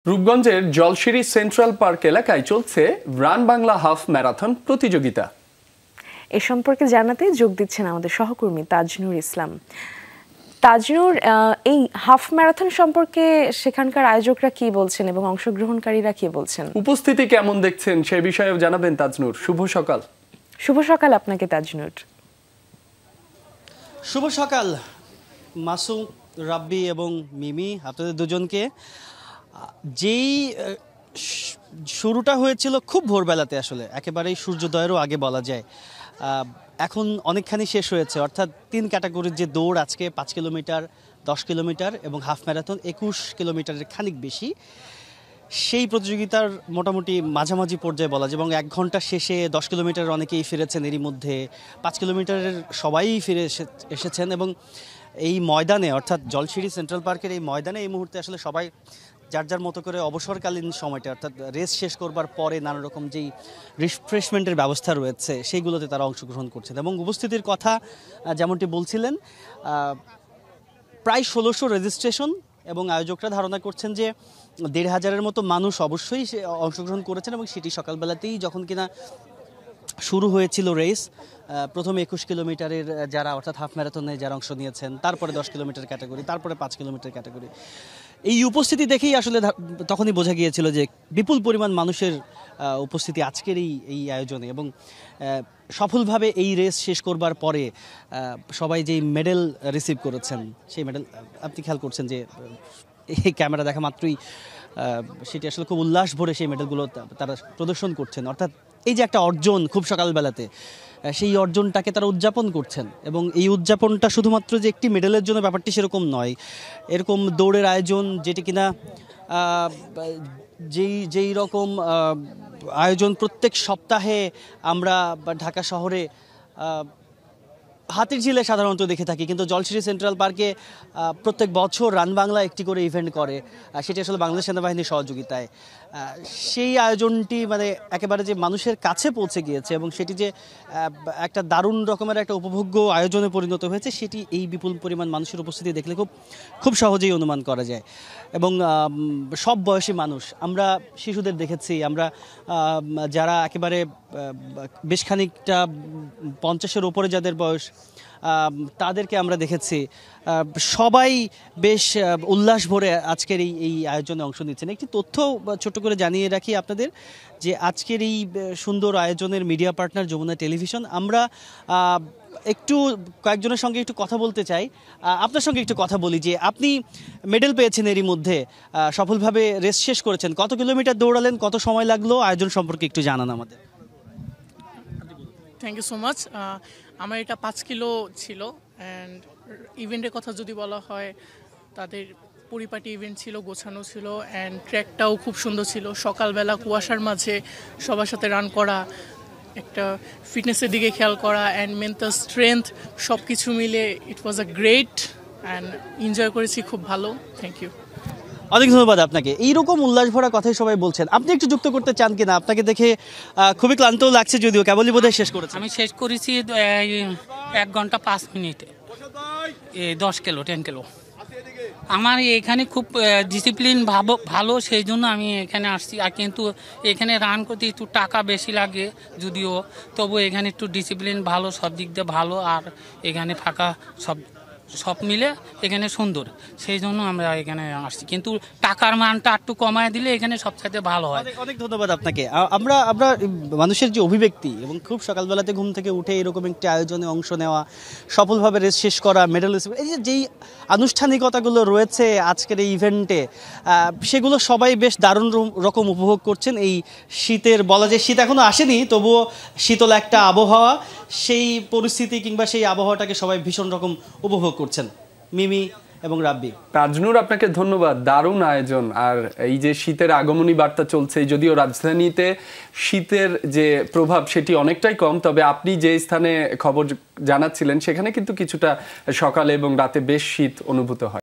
রূপগঞ্জের Jolshiri central park এলাকায় চলছে run Bangla half marathon প্রতিযোগিতা। এ সম্পর্কে জানাতে যোগ দিচ্ছেন আমাদের সহকর্মী তাজনুর ইসলাম। তাজনুর, এই হাফ ম্যারাথন সম্পর্কে সেখানকার আয়োজকরা কি বলছেন এবং অংশগ্রহণকারীরা কি বলছেন? উপস্থিতি কেমন দেখছেন সে বিষয়েও জানাবেন তাজনুর। শুভ সকাল। শুভ সকাল আপনাকে তাজনুর। শুভ সকাল মাসুম, রাব্বি এবং মিমি, আপনাদের দুজনকে। যেই শুরুটা হয়েছিল খুব ভোরবেলাতে, আসলে একেবারেই সূর্যোদয়েরও আগে বলা যায়, এখন অনেকখানি শেষ হয়েছে। অর্থাৎ 3 ক্যাটাগরির যে দৌড় আজকে 5 কিলোমিটার, 10 কিলোমিটার এবং হাফ ম্যারাথন 21 কিলোমিটারের খানিক বেশি, সেই প্রতিযোগিতার মোটামুটি মাঝামাঝি পর্যায়ে বলা যায়। এবং 1 ঘন্টা শেষে 10 কিলোমিটার অনেকেই ফিরেছেন, এরই মধ্যে 5 কিলোমিটারের সবাই ফিরে এসেছেন। এবং এই ময়দানে, অর্থাৎ জলশিরি সেন্ট্রাল পার্কের এই ময়দানে এই মুহূর্তে আসলে সবাই যার যার মতো করে অবসরকালীন সময়টা, অর্থাৎ রেস শেষ করবার পরে নানা রকম যেই রিফ্রেশমেন্টের ব্যবস্থা রয়েছে সেইগুলোতে তারা অংশগ্রহণ করছেন। এবং উপস্থিতির কথা যেমনটি বলছিলেন, প্রায় 1600 রেজিস্ট্রেশন, এবং আয়োজকরা ধারণা করছেন যে 1500-এর মতো মানুষ অবশ্যই অংশগ্রহণ করেছেন। এবং সেটি সকালবেলাতেই যখন কিনা শুরু হয়েছিল রেস, প্রথমে 21 কিলোমিটারের যারা, অর্থাৎ হাফ ম্যারাথনে যারা অংশ নিয়েছেন, তারপরে 10 কিলোমিটার ক্যাটাগরি, তারপরে 5 কিলোমিটার ক্যাটাগরি, এই উপস্থিতি দেখেই আসলে তখনই বোঝা গিয়েছিল যে বিপুল পরিমাণ মানুষের উপস্থিতি আজকের এই আয়োজনে। এবং সফলভাবে এই রেস শেষ করবার পরে সবাই যেই মেডেল রিসিভ করেছেন, সেই মেডেল আপনি খেয়াল করছেন যে এই ক্যামেরা দেখা মাত্রই সেটি আসলে খুব উল্লাস ভরে সেই মেডেলগুলো তারা প্রদর্শন করছেন। অর্থাৎ এই যে একটা অর্জন খুব সকালবেলাতে, সেই অর্জনটাকে তারা উদযাপন করছেন। এবং এই উদযাপনটা শুধুমাত্র যে একটি মেডেলের জন্য ব্যাপারটি সেরকম নয়। এরকম দৌড়ের আয়োজন, যেটি কিনা যেই রকম আয়োজন প্রত্যেক সপ্তাহে আমরা ঢাকা শহরে হাতিরঝিলে সাধারণত দেখে থাকি, কিন্তু জলশিরি সেন্ট্রাল পার্কে প্রত্যেক বছর রান বাংলা একটি করে ইভেন্ট করে, সেটি আসলে বাংলাদেশ সেনাবাহিনীর সহযোগিতায়। সেই আয়োজনটি মানে একেবারে যে মানুষের কাছে পৌঁছে গিয়েছে, এবং সেটি যে একটা দারুণ রকমের একটা উপভোগ্য আয়োজনে পরিণত হয়েছে, সেটি এই বিপুল পরিমাণ মানুষের উপস্থিতি দেখলে খুব সহজেই অনুমান করা যায়। এবং সব বয়সী মানুষ, আমরা শিশুদের দেখেছি, আমরা যারা একেবারে বেশ খানিকটা 50-এর ওপরে যাদের বয়স, তাদেরকে আমরা দেখেছি, সবাই বেশ উল্লাস ভরে আজকের এই আয়োজনে অংশ নিচ্ছেন। একটি তথ্য ছোট করে জানিয়ে রাখি আপনাদের, যে আজকের এই সুন্দর আয়োজনের মিডিয়া পার্টনার যমুনা টেলিভিশন। আমরা একটু কয়েকজনের সঙ্গে একটু কথা বলতে চাই। আপনার সঙ্গে একটু কথা বলি যে আপনি মেডেল পেয়েছেন, এরই মধ্যে সফলভাবে রেস শেষ করেছেন, কত কিলোমিটার দৌড়ালেন, কত সময় লাগলো, আয়োজন সম্পর্কে একটু জানান আমাদের। Thank you so much. আমার এটা 5 কিলো ছিল। অ্যান্ড ইভেন্টের কথা যদি বলা হয়, তাদের পরিপাটি ইভেন্ট ছিল, গোছানো ছিল, অ্যান্ড ট্র্যাকটাও খুব সুন্দর ছিল। সকালবেলা কুয়াশার মাঝে সবার সাথে রান করা, একটা ফিটনেসের দিকে খেয়াল করা, অ্যান্ড মেন্টাল স্ট্রেংথ, সব কিছু মিলে it was a great, and enjoy করেছি খুব ভালো। থ্যাংক ইউ। অনেক ধন্যবাদ আপনাকে। এইরকম উল্লাস ভরা কথাই সবাই বলছেন, আপনি একটু যুক্ত করতে চান কিনা? আপনাকে দেখে খুবই ক্লান্ত লাগছে, যদিও কেবলই বোধহয় শেষ করেছেন। আমি শেষ করেছি 1 ঘন্টা 5 মিনিটে, 10 কিলো 10 কিলো। আমার এখানে খুব ডিসিপ্লিন ভালো, সেই জন্য আমি এখানে আসছি। আর কিন্তু এখানে রান করতে একটু টাকা বেশি লাগে যদিও, তবু এখানে একটু ডিসিপ্লিন ভালো, সব দিক দিয়ে ভালো। আর এখানে ফাঁকা সব মিলে এখানে সুন্দর, সেই জন্য আমরা এখানে আসছি। কিন্তু টাকার মানটা একটু কমায় দিলে এখানে সবচাইতে ভালো হয়। অনেক ধন্যবাদ আপনাকে। আমরা মানুষের যে অভিব্যক্তি, এবং খুব সকালবেলাতে ঘুম থেকে উঠে এরকম একটি আয়োজনে অংশ নেওয়া, সফলভাবে রেস শেষ করা, মেডেল রিসিভ, এই যেই আনুষ্ঠানিকতাগুলো রয়েছে আজকের এই ইভেন্টে, সেগুলো সবাই বেশ দারুণ রকম উপভোগ করছেন। এই শীতের, বলা যায় শীত এখনো আসেনি, তবুও শীতল একটা আবহাওয়া, সেই পরিস্থিতি কিংবা সেই আবহাওয়াটাকে সবাই ভীষণ রকম উপভোগ করছেন। মিমি এবং রাব্বি। তাজনুর, আপনাকে ধন্যবাদ। দারুণ আয়োজন। আর এই যে শীতের আগমনী বার্তা চলছে, যদিও রাজধানীতে শীতের যে প্রভাব সেটি অনেকটাই কম, তবে আপনি যে স্থানে খবর জানাচ্ছিলেন সেখানে কিন্তু কিছুটা সকালে এবং রাতে বেশ শীত অনুভূত হয়।